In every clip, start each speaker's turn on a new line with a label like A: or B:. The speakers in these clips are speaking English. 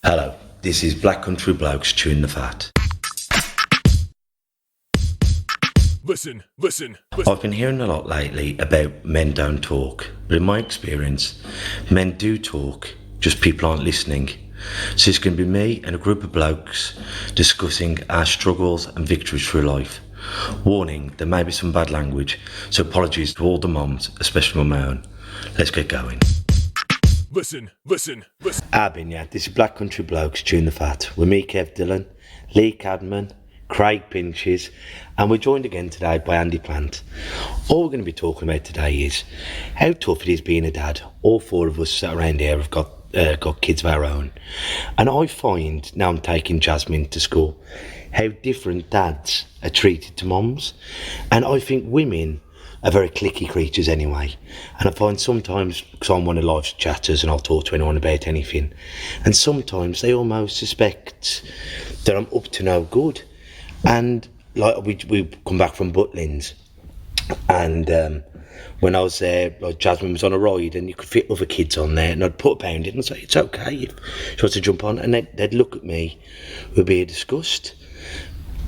A: Hello, this is Black Country Blokes Chewing the Fat.
B: Listen.
A: I've been hearing a lot lately about men don't talk, but in my experience, men do talk, just people aren't listening. So it's going to be me and a group of blokes discussing our struggles and victories through life. Warning, there may be some bad language, so apologies to all the mums, especially my own. Let's get going.
B: Listen.
A: Abin, yeah, this is Black Country Blokes Chewing the Fat with me, Kev Dillon, Lee Cadman, Craig Pinches, and we're joined again today by Andy Plant. All we're going to be talking about today is how tough it is being a dad. All four of us sat around here have got kids of our own, and I find, now I'm taking Jasmine to school, how different dads are treated to mums. And I think women are very cliquey creatures anyway, and I find sometimes, because I'm one of life's chatters and I'll talk to anyone about anything, and sometimes they almost suspect that I'm up to no good. And like we come back from Butlins, and when I was there, like Jasmine was on a ride and you could fit other kids on there, and I'd put a pound in and say, it's okay if she wants to jump on, and they'd look at me with a bit of disgust.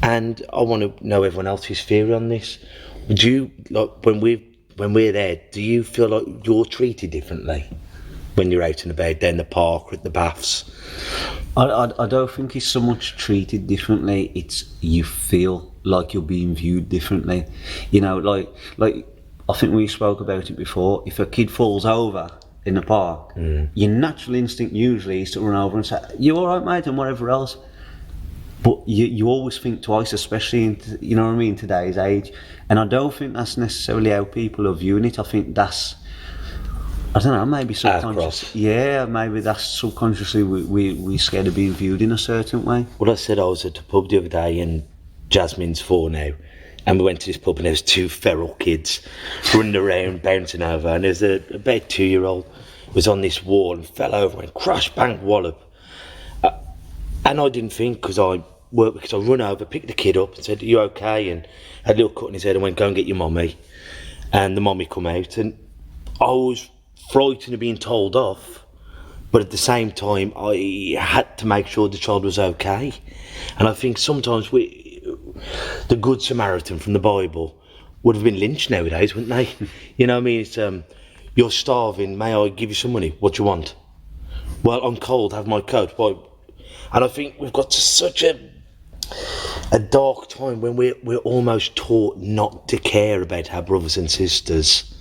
A: And I want to know everyone else's theory on this. Do you, like, when we're there, do you feel like you're treated differently when you're out and about, down the park or at the baths?
C: I don't think it's so much treated differently, it's you feel like you're being viewed differently. You know, like I think we spoke about it before, if a kid falls over in the park, your natural instinct usually is to run over and say, you alright mate, and whatever else. But you always think twice, especially in, you know what I mean, today's age. And I don't think that's necessarily how people are viewing it. I think that's, I don't know, maybe subconsciously. Yeah, maybe that's subconsciously we scared of being viewed in a certain way.
A: Well, I said I was at a pub the other day, and Jasmine's 4 now, and we went to this pub and there was 2 feral kids running around, bouncing over, and there's about 2-year-old was on this wall and fell over and crash, bang, wallop. And I didn't think, because I run over, picked the kid up and said, are you okay? And had a little cut in his head and went, go and get your mummy. And the mummy come out, and I was frightened of being told off, but at the same time I had to make sure the child was okay. And I think sometimes the Good Samaritan from the Bible would have been lynched nowadays, wouldn't they? You know what I mean? It's you're starving, may I give you some money? What do you want? Well, I'm cold, have my coat. Why? And I think we've got to such a dark time when we're almost taught not to care about our brothers and sisters,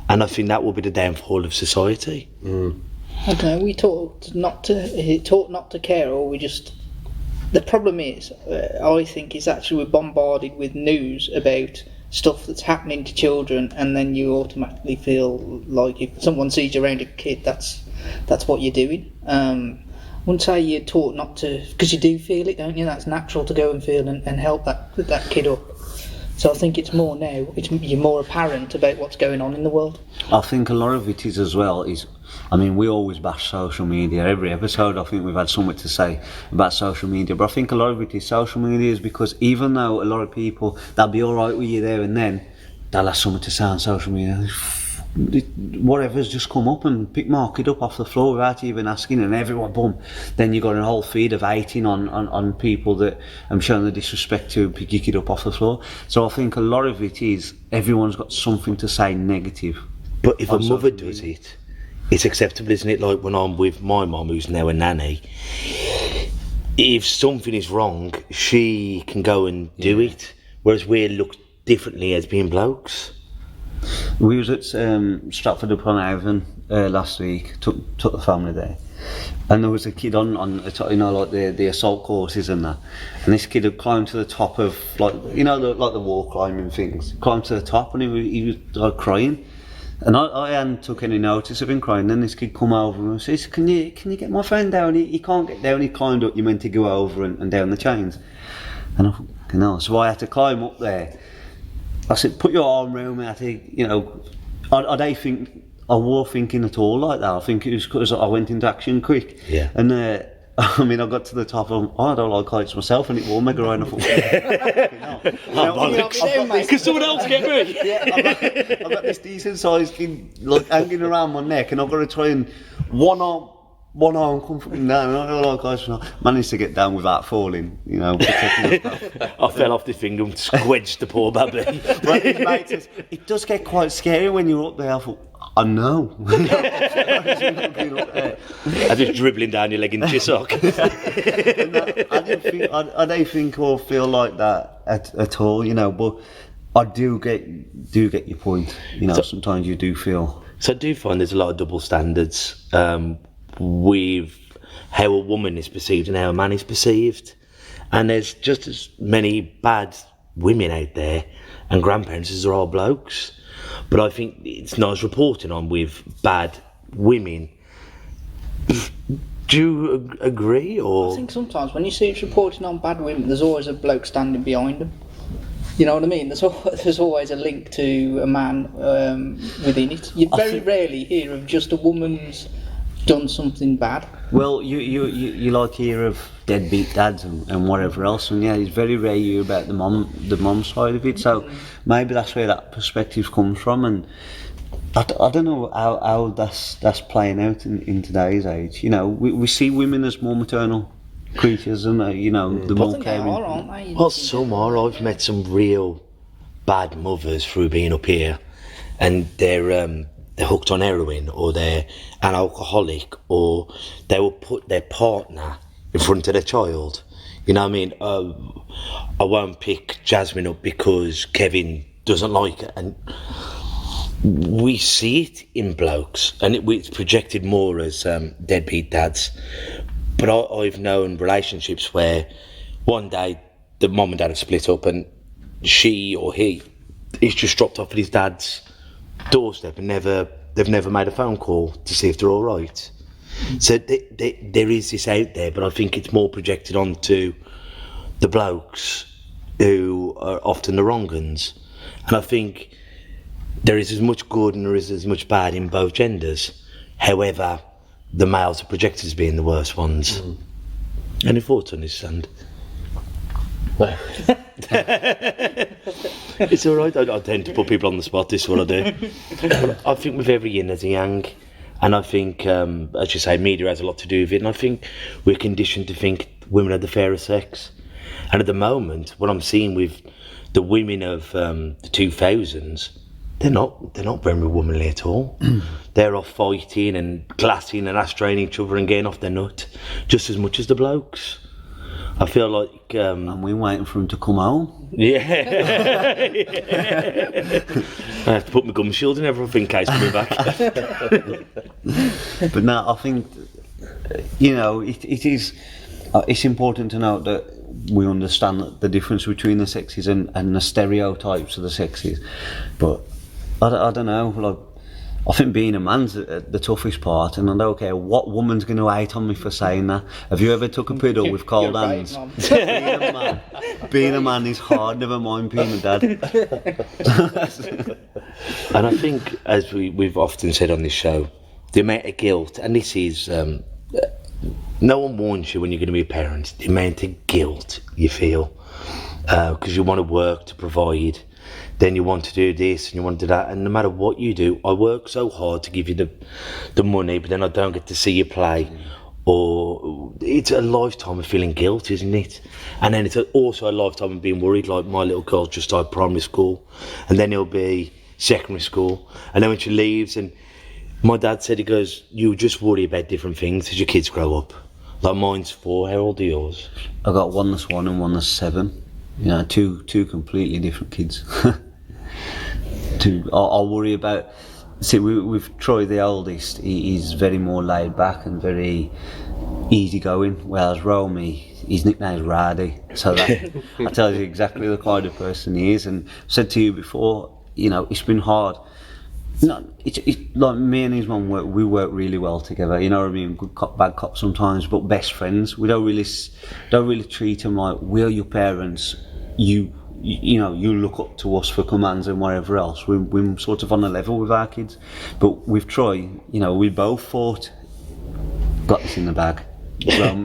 A: and I think that will be the downfall of society.
D: I don't know, we taught not to care, or we just, the problem is, I think, is actually we're bombarded with news about stuff that's happening to children, and then you automatically feel like if someone sees you around a kid, that's what you're doing. I wouldn't say you're taught not to, because you do feel it, don't you? That's natural to go and feel and help that kid up. So I think it's more now, you're more apparent about what's going on in the world.
C: I think a lot of it is as well, I mean, we always bash social media. Every episode I think we've had something to say about social media, but I think a lot of it is social media is because even though a lot of people, they'll be alright with you there and then, they'll have something to say on social media. Whatever's just come up and pick my kid up off the floor without even asking, and everyone, boom, then you got a whole feed of hating on people that I'm showing the disrespect to, pick your kid up off the floor. So I think a lot of it is everyone's got something to say negative.
A: But if a mother does it, it's acceptable, isn't it? Like when I'm with my mum, who's now a nanny, if something is wrong, she can go and do it, whereas we look differently as being blokes.
C: We was at Stratford-upon-Avon last week, took the family there, and there was a kid on you know, like the assault courses and that, and this kid had climbed to the top of, like, you know, like the wall climbing things, climbed to the top, and he was like crying, and I hadn't took any notice of him crying. Then this kid come over and says, can you get my friend down? He can't get down, he climbed up, you meant to go over and down the chains. And I thought, you know, so I had to climb up there. I said, put your arm around me. I think, you know, I don't think I was thinking at all like that. I think it was because I went into action quick.
A: Yeah.
C: And I mean, I got to the top of, I don't like heights myself, and it will mega right.
B: Can someone else get me?
C: Yeah, I've got this decent sized thing like hanging around my neck, and I've got to try and one arm one arm come fucking down, and I like I managed to get down without falling, you know. protecting myself.
A: I fell off the thing and squedged the poor baby.
C: But his mate says, it does get quite scary when you're up there. I thought, I know.
A: I just dribbling down your leg into your sock.
C: I don't think or feel like that at all, you know. But I do get your point. You know, sometimes you do feel.
A: So I do find there's a lot of double standards with how a woman is perceived and how a man is perceived, and there's just as many bad women out there and grandparents as there are blokes. But I think it's nice reporting on with bad women. Do you agree, or?
D: I think sometimes when you see it's reporting on bad women, there's always a bloke standing behind them. You know what I mean? There's always a link to a man within it. You very rarely hear of just a woman's done something bad.
C: Well, you like hear of deadbeat dads and whatever else, and yeah, it's very rare you hear about the mom side of it. So maybe that's where that perspective comes from, and I don't know how that's playing out in today's age. You know, we see women as more maternal creatures, and you know, the more caring.
D: Aren't they?
A: Well, some are. I've met some real bad mothers through being up here, and they're hooked on heroin, or they're an alcoholic, or they will put their partner in front of their child. You know what I mean? I won't pick Jasmine up because Kevin doesn't like it, and we see it in blokes, and it's projected more as deadbeat dads. But I've known relationships where one day the mum and dad have split up, and she or he's just dropped off at his dad's doorstep and they've never made a phone call to see if they're all right. So there is this out there, but I think it's more projected onto the blokes who are often the wrong uns. And I think there is as much good and there is as much bad in both genders. However, the males are projected as being the worst ones. Any thoughts on this, Sand? It's alright, I tend to put people on the spot, this is what I do. I think with every yin there's a yang, and I think, as you say, media has a lot to do with it, and I think we're conditioned to think women are the fairer sex. And at the moment, what I'm seeing with the women of the 2000s, they're not very womanly at all. They're off fighting and glassing and astraying each other and getting off their nut just as much as the blokes. I feel like...
C: and we're waiting for him to come home.
A: Yeah. I have to put my gum shield in everything in case coming back.
C: But no, I think, you know, it is... it's important to note that we understand the difference between the sexes and the stereotypes of the sexes. But I don't know, like, I think being a man's the toughest part, and I don't care what woman's going to hate on me for saying that. Have you ever took a piddle with cold hands? Being a man is hard, never mind being a dad.
A: And I think, as we've often said on this show, the amount of guilt, and this is... no one warns you when you're going to be a parent, the amount of guilt you feel, because you want to work to provide, then you want to do this and you want to do that, and no matter what you do, I work so hard to give you the money, but then I don't get to see you play, or it's a lifetime of feeling guilt, isn't it? And then it's also a lifetime of being worried, like my little girl just started primary school, and then it'll be secondary school, and then when she leaves, and my dad said, he goes, you just worry about different things as your kids grow up. Like mine's 4, how old are yours?
C: I got one that's 1 and one that's 7. You know, two completely different kids. I'll worry about. See, with Troy, the oldest, he's very more laid back and very easygoing. Whereas Romy, his nickname's Rowdy, so that I tell you exactly the kind of person he is. And I said to you before, you know, it's been hard. No, it's like me and his mum we work really well together. You know what I mean? Good cop, bad cop sometimes, but best friends. We don't really treat them like we're your parents. You know, you look up to us for commands and whatever else. We're sort of on a level with our kids. But with Troy, you know, we both thought, got this in the bag.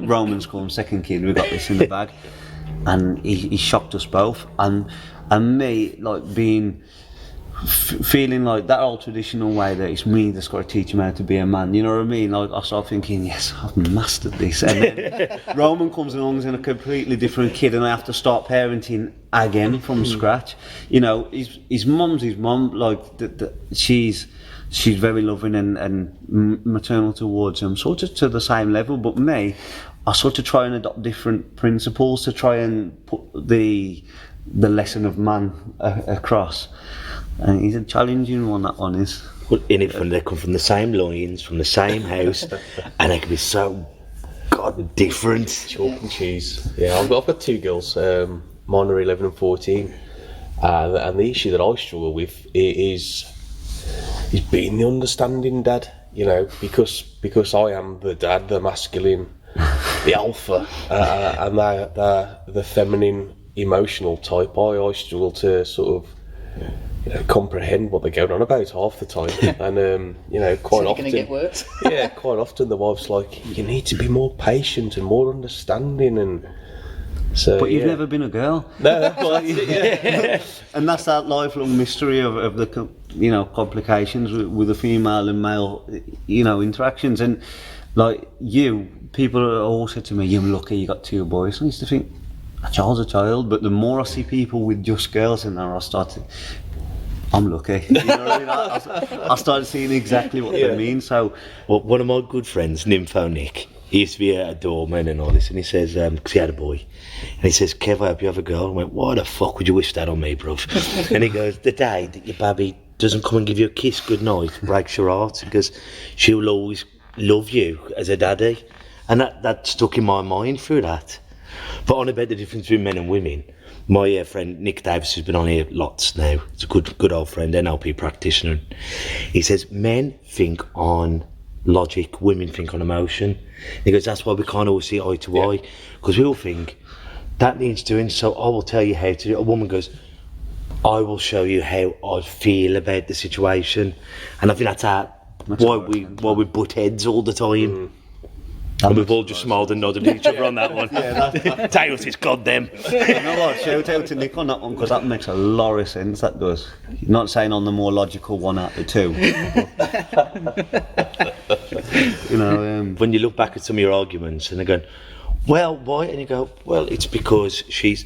C: Roman's come, second kid, we got this in the bag, and he shocked us both. And me, like being feeling like that old traditional way that it's me that's got to teach him how to be a man, you know what I mean? I start thinking, yes, I've mastered this, and then Roman comes along as a completely different kid, and I have to start parenting again from scratch. You know, his mum's his mum, like she's very loving and maternal towards him, sort of to the same level, but me, I sort of try and adopt different principles to try and put the lesson of man across. And he's a challenging one, that one is.
A: Well, in it, they come from the same loins, from the same house, and they can be so god different.
E: Chalk and cheese. Yeah, I've got 2 girls. Mine are 11 and 14, and the issue that I struggle with is being the understanding dad. You know, because I am the dad, the masculine, the alpha, and they're the feminine, emotional type. I struggle to sort of, you know, comprehend what they're going on about half the time, and you know, quite often.
D: It's going to get worse.
E: Yeah, quite often the wife's like, "You need to be more patient and more understanding," and so.
C: But you've never been a girl.
E: No, well, that's it, yeah.
C: And that's that lifelong mystery of the complications with the female and male, interactions. And like people all said to me, "You're lucky you got 2 boys." And I used to think, a child's a child, but the more I see people with just girls in there, I start to, I'm lucky. You know what I mean? I started seeing exactly what they mean. So,
A: well, one of my good friends, Nympho Nick, he used to be a doorman and all this, and he says, because he had a boy, and he says, "Kev, I hope you have a girl." I went, "Why the fuck would you wish that on me, bruv?" And he goes, "The day that your baby doesn't come and give you a kiss goodnight, breaks your heart, because she'll always love you as a daddy." And that stuck in my mind through that. But on about the difference between men and women, my friend Nick Davis, who's been on here lots now, he's a good old friend, NLP practitioner. He says men think on logic, women think on emotion. He goes, that's why we can't always see eye to eye, because we all think that needs doing, so I will tell you how to do it. A woman goes, I will show you how I feel about the situation. And I think that's why we butt heads all the time. And we've all just smiled and nodded at each other on that one. Tails, it's goddamn.
C: You know what? Shout out to Nick on that one, because that makes a lot of sense. That does. You're not saying on the more logical one out of the 2.
A: When you look back at some of your arguments and they're going, well, why? And you go, well, it's because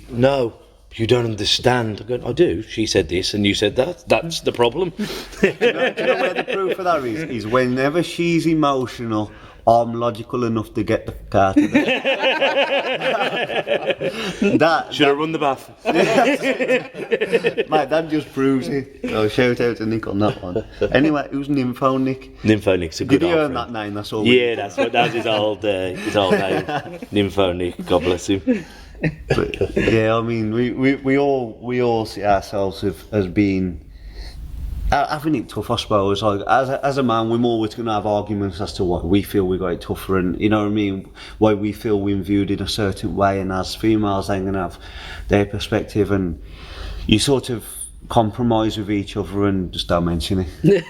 A: no, you don't understand. I go, I do. She said this and you said that. That's the problem.
C: Do you know where the proof of that is? Whenever she's emotional, I'm logical enough to get the car to that.
A: Should I run the bath?
C: Mate, that just proves it. So shout out to Nick on that one. Anyway, who's Nympho Nick?
A: Nympho Nick's a good
C: Did he earn
A: friend.
C: that name? That's all.
A: Yeah, that's his old name. Nympho Nick. God bless him.
C: But, yeah, I mean, we all see ourselves as being. Having it tough, I suppose. Like as a man, we're always going to have arguments as to why we feel we got it tougher, and you know what I mean, why we feel we're viewed in a certain way. And as females, they're going to have their perspective, and you sort of compromise with each other and just don't mention it.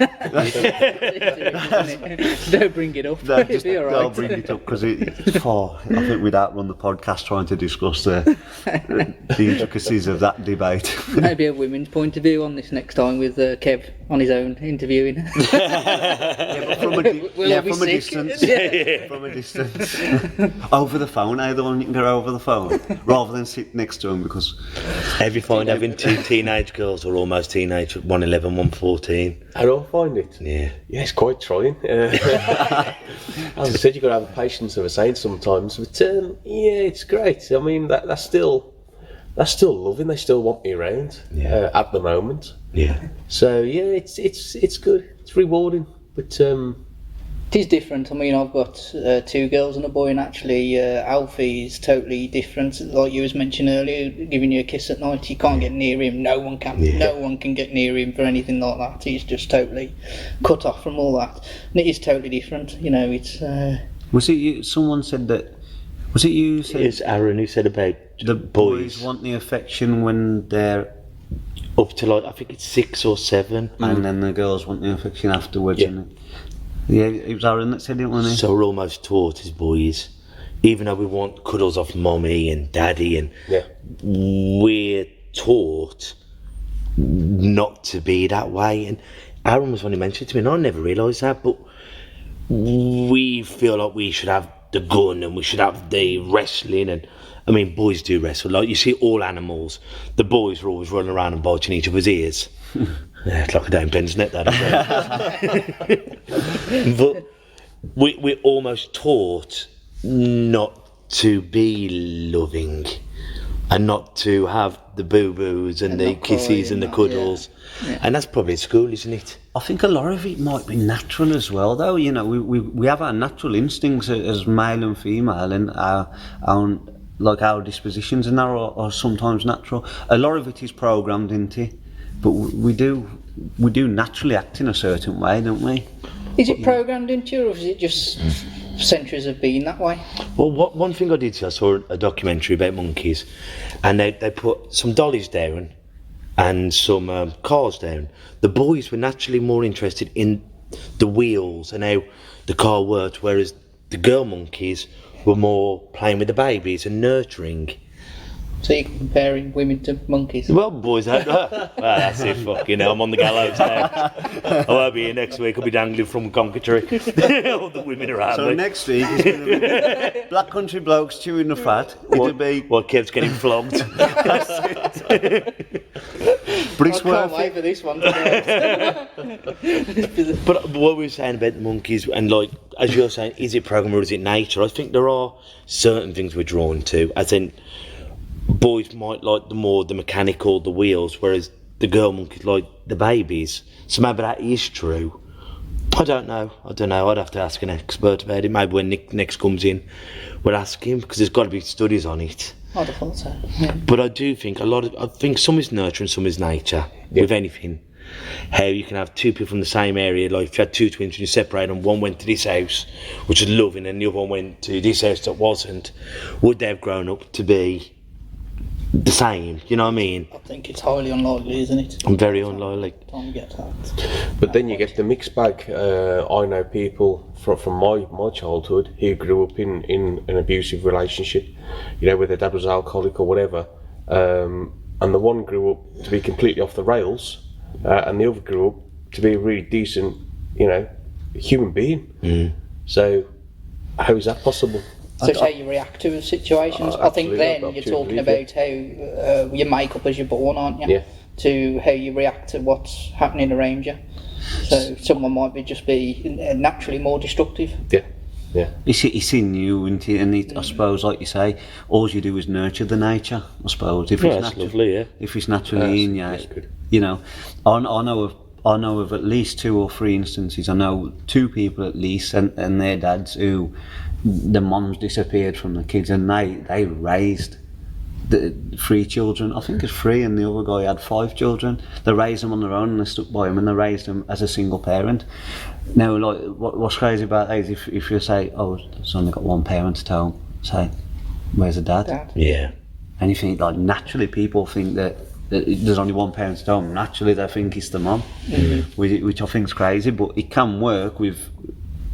D: Don't bring it up.
C: No, just
D: It'll be all
C: don't
D: right.
C: bring it up, because it's far. I think we'd outrun the podcast trying to discuss the intricacies of that debate.
D: Maybe a women's point of view on this next time with Kev on his own interviewing.
C: From a
D: sick.
C: distance. From a distance. Over the phone, either one you can go over the phone rather than sit next to him, because
A: Have you find having 2 teenage girls or almost teenage, one 11, one 14?
E: How do I find it?
A: Yeah.
E: Yeah, it's quite trying. As I said, you've got to have the patience of a saint sometimes, but yeah, it's great. I mean, that's still loving. They still want me around at the moment.
A: Yeah.
E: So yeah, it's good. It's rewarding, but
D: It is different. I mean, I've got 2 girls and a boy, and actually Alfie is totally different. Like you was mentioning earlier, giving you a kiss at night, you can't get near him. No one can.
A: Yeah.
D: No one can get near him for anything like that. He's just totally cut off from all that. And it is totally different. You know, it's.
C: was it you? Someone said that. Was it you? Said
A: It's Aaron who said about
C: the boys want the affection when they're
A: up to, like, I think it's 6 or 7.
C: and then the girls want the affection afterwards.
A: Yeah.
C: And it was Aaron that said it, wasn't it?
A: So we're almost taught as boys, even though we want cuddles off mummy and daddy, and we're taught not to be that way. And Aaron was when he mentioned it to me, and I never realised that, but we feel like we should have the gun and we should have the wrestling, and I mean, boys do wrestle. Like, you see all animals, the boys are always running around and biting each other's ears. Yeah, it's like a damn pen's net, that, isn't it? But we're almost taught not to be loving and not to have the boo-boos and the
D: not
A: kisses
D: cry
A: and the
D: and
A: cuddles.
D: Yeah.
A: And that's probably at school, isn't it?
C: I think a lot of it might be natural as well, though. You know, we have our natural instincts as male and female, and our dispositions and that are sometimes natural. A lot of it is programmed into it, but we do naturally act in a certain way, don't we?
D: Is it programmed into you, or is it just centuries of being that way?
A: Well, one thing I did see, I saw a documentary about monkeys, and they put some dollies down and some cars down. The boys were naturally more interested in the wheels and how the car worked, whereas the girl monkeys were more playing with the babies and nurturing.
D: So you're comparing women to monkeys?
A: Well, boys, well, that's it, fucking hell, I'm on the gallows now. I won't be here next week, I'll be dangling from Conquetry. All the women around
C: So
A: me.
C: next week is going to be Black Country Blokes chewing the fat. It'll be,
A: Well, Kev's getting flogged.
C: but it's
D: I can't
C: worth
D: wait
C: it.
D: for this one. To
A: But what we were saying about the monkeys, and like, as you're saying, is it program or is it nature? I think there are certain things we're drawn to. As in, boys might like the mechanical, the wheels, whereas the girl monkeys like the babies. So maybe that is true. I don't know. I'd have to ask an expert about it. Maybe when Nick next comes in, we'll ask him, because there's got to be studies on it.
D: I'd have thought so. Yeah.
A: But I do think I think some is nurture and some is nature, with anything. How you can have two people from the same area, like if you had two twins and you separate them, one went to this house, which was loving, and the other one went to this house that wasn't, would they have grown up to be the same? You know what I mean?
D: I think it's highly unlikely, isn't it?
A: I'm very unlikely.
D: Time you get to that.
E: But then you get the mixed bag. I know people from my childhood who grew up in an abusive relationship, you know, where their dad was alcoholic or whatever, and the one grew up to be completely off the rails, and the other grew up to be a really decent, you know, human being. So how is that possible?
D: So it's how you react to situations. I think
E: absolutely,
D: then
E: I
D: you're
E: absolutely
D: talking about how you make up as you're born, aren't you?
E: Yeah.
D: To how you react to what's happening around you. So someone might just be naturally more destructive.
E: Yeah.
C: It's in you, isn't it? And I suppose, like you say, all you do is nurture the nature, I suppose. If
A: Yeah, that's lovely, yeah.
C: If it's naturally in you,
E: that's good.
C: you know. I know of at least 2 or 3 instances. I know 2 people at least, and their dads who the moms disappeared from the kids, and they raised the 3 children. I think it's 3, and the other guy had 5 children. They raised them on their own, and they stuck by him, and they raised them as a single parent. Now, like, what's crazy about that is if you say, oh, it's only got one parent at home, say, where's the dad?
D: Dad.
A: Yeah.
C: And you think, like, naturally people think that there's only one parent at home. Naturally they think it's the mum, which I think's crazy, but it can work with,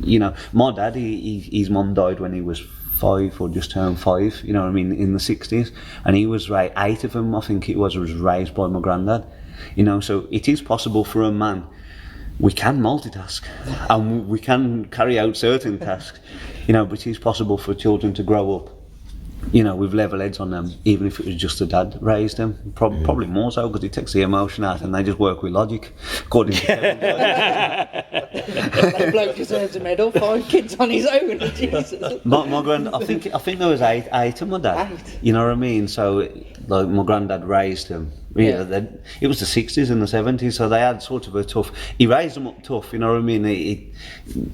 C: you know, my dad, his mum died when he was 5 or just turned 5, you know what I mean, in the 60s, and he was 8 of them, I think it was raised by my granddad, you know. So it is possible for a man. We can multitask and we can carry out certain tasks, you know, but it is possible for children to grow up, you know, with level heads on them, even if it was just a dad raised them. Probably more so, because it takes the emotion out and they just work with logic, according to Kevin.
D: That bloke deserves a medal. 5 kids on his own. Jesus.
C: My granddad, I think there was 8 of my dad.
D: 8?
C: You know what I mean? So, like, my granddad raised them.
D: Yeah.
C: It was the 60s and the 70s, so they had sort of a tough. He raised them up tough, you know what I mean?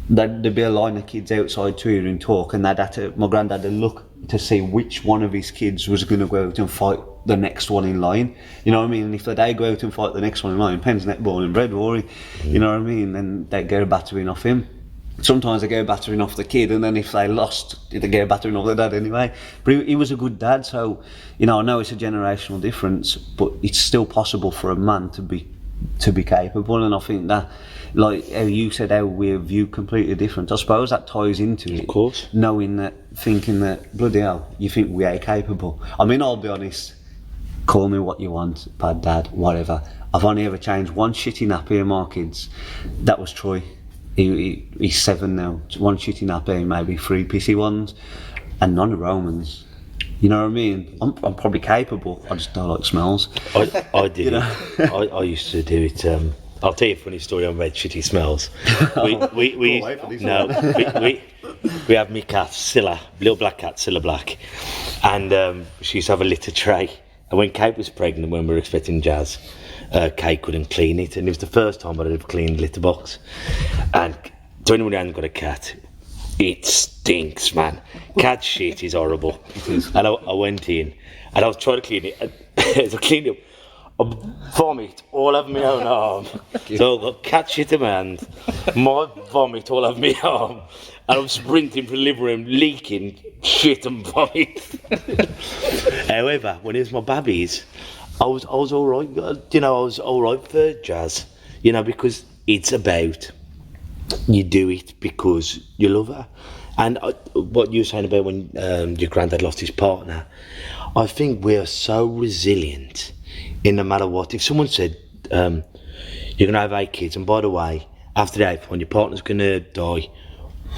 C: There'd be a line of kids outside to hear him talk, and my granddad would look to see which one of his kids was going to go out and fight the next one in line. You know what I mean? And if they go out and fight the next one in line, Penn's netball and bread, worry. You know what I mean? Then they get a battering off him. Sometimes they get a battering off the kid, and then if they lost, they get a battering off the dad anyway. But he was a good dad, so, you know, I know it's a generational difference, but it's still possible for a man to be capable. And I think that, like how you said, how we're viewed completely different, I suppose that ties into it.
A: Of course.
C: Knowing that, thinking that, bloody hell, you think we are capable. I mean, I'll be honest, call me what you want, bad dad, whatever. I've only ever changed one shitty nappy in my kids. That was Troy. He's 7 now. One shitty nappy, maybe 3 pissy ones, and none of Romans. You know what I mean? I'm probably capable. I just don't like smells.
A: I did it. I used to do it. I'll tell you a funny story on red shitty smells. We have me cat Scylla, little black cat Scylla Black, and she used to have a litter tray. And when Kate was pregnant, when we were expecting Jazz, Kate couldn't clean it, and it was the first time I'd ever cleaned litter box. And to anyone who hasn't got a cat, it stinks, man. Cat shit is horrible. And I went in and I was trying to clean it. And as I cleaned it, I vomit all over my own arm. So I've got cat shit in my hand, my vomit all over my arm, and I'm sprinting for the living room, leaking shit and vomit. However, when it was my babies, I was all right. You know, I was all right for Jazz. You know, because it's about, you do it because you love her. And what you were saying about when your granddad lost his partner, I think we are so resilient in no matter what. If someone said, you're going to have 8 kids, and by the way, after the 8th one, your partner's going to die,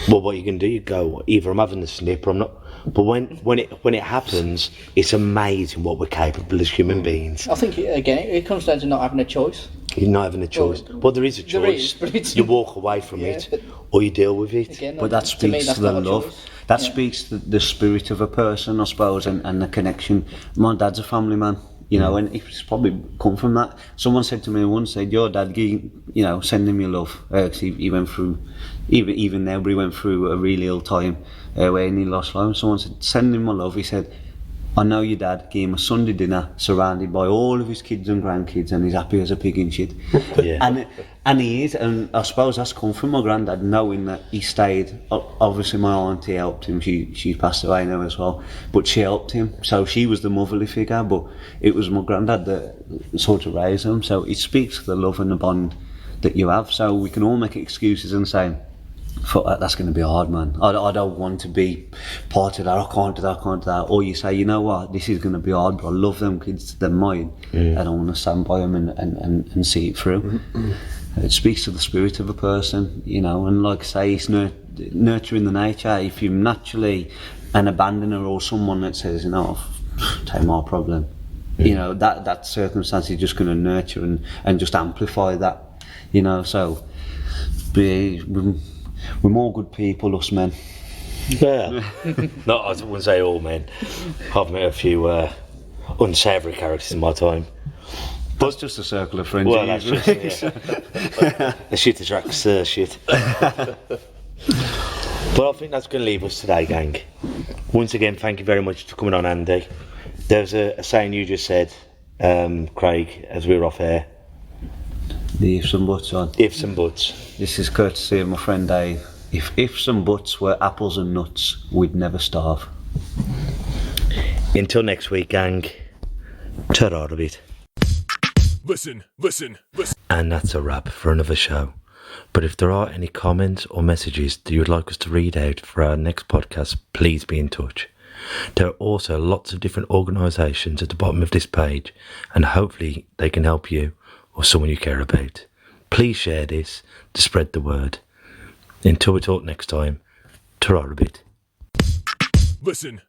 A: well, what are you going to do? You go, either I'm having the snip or I'm not. But when it happens, it's amazing what we're capable as human beings.
D: I think, it comes down to not having a choice.
A: You're not having a choice. Well, there is a choice.
D: There is, but it's
A: you walk away from it, or you deal with it.
D: Again,
C: But that
D: to me,
C: speaks
D: that's
C: to the
D: not a
C: love.
D: choice.
C: That speaks to the spirit of a person, I suppose, and the connection. My dad's a family man, you know, and it's probably come from that. Someone said to me once, said, your dad, you know, send him your love. 'Cause he went through, even now, but he went through a really ill time where he lost life. Someone said, send him my love. He said, I know your dad gave him a Sunday dinner surrounded by all of his kids and grandkids, and he's happy as a pig in shit.
A: Yeah.
C: And he is, and I suppose that's come from my granddad, knowing that he stayed. Obviously my auntie helped him, she passed away now as well, but she helped him, so she was the motherly figure, but it was my granddad that sort of raised him. So it speaks to the love and the bond that you have. So we can all make excuses and say, fuck that, that's going to be hard, man. I don't want to be part of that. I can't do that. Or you say, you know what, this is going to be hard, but I love them kids, they're mine, and I want to stand by them and see it through. It speaks to the spirit of a person, you know, and like I say, it's nurturing the nature. If you're naturally an abandoner or someone that says, you know, take my problem, you know, that circumstance is just going to nurture and just amplify that, you know. So we're more good people, us men.
A: Yeah. No, I wouldn't say all men. I've met a few unsavoury characters in my time.
C: That's just a circle of friends.
A: Well, that's just, yeah. The shit attracts shit. But I think that's going to leave us today, gang. Once again, thank you very much for coming on, Andy. There's a saying you just said, Craig, as we were off air.
C: The ifs and buts on.
A: Ifs and buts.
C: This is courtesy of my friend Dave. If ifs and buts were apples and nuts, we'd never starve.
A: Until next week, gang. Ta-ra a bit.
B: Listen.
A: And that's a wrap for another show. But if there are any comments or messages that you would like us to read out for our next podcast, please be in touch. There are also lots of different organisations at the bottom of this page, and hopefully they can help you or someone you care about. Please share this to spread the word. Until we talk next time, ta-ra a bit.
B: Listen.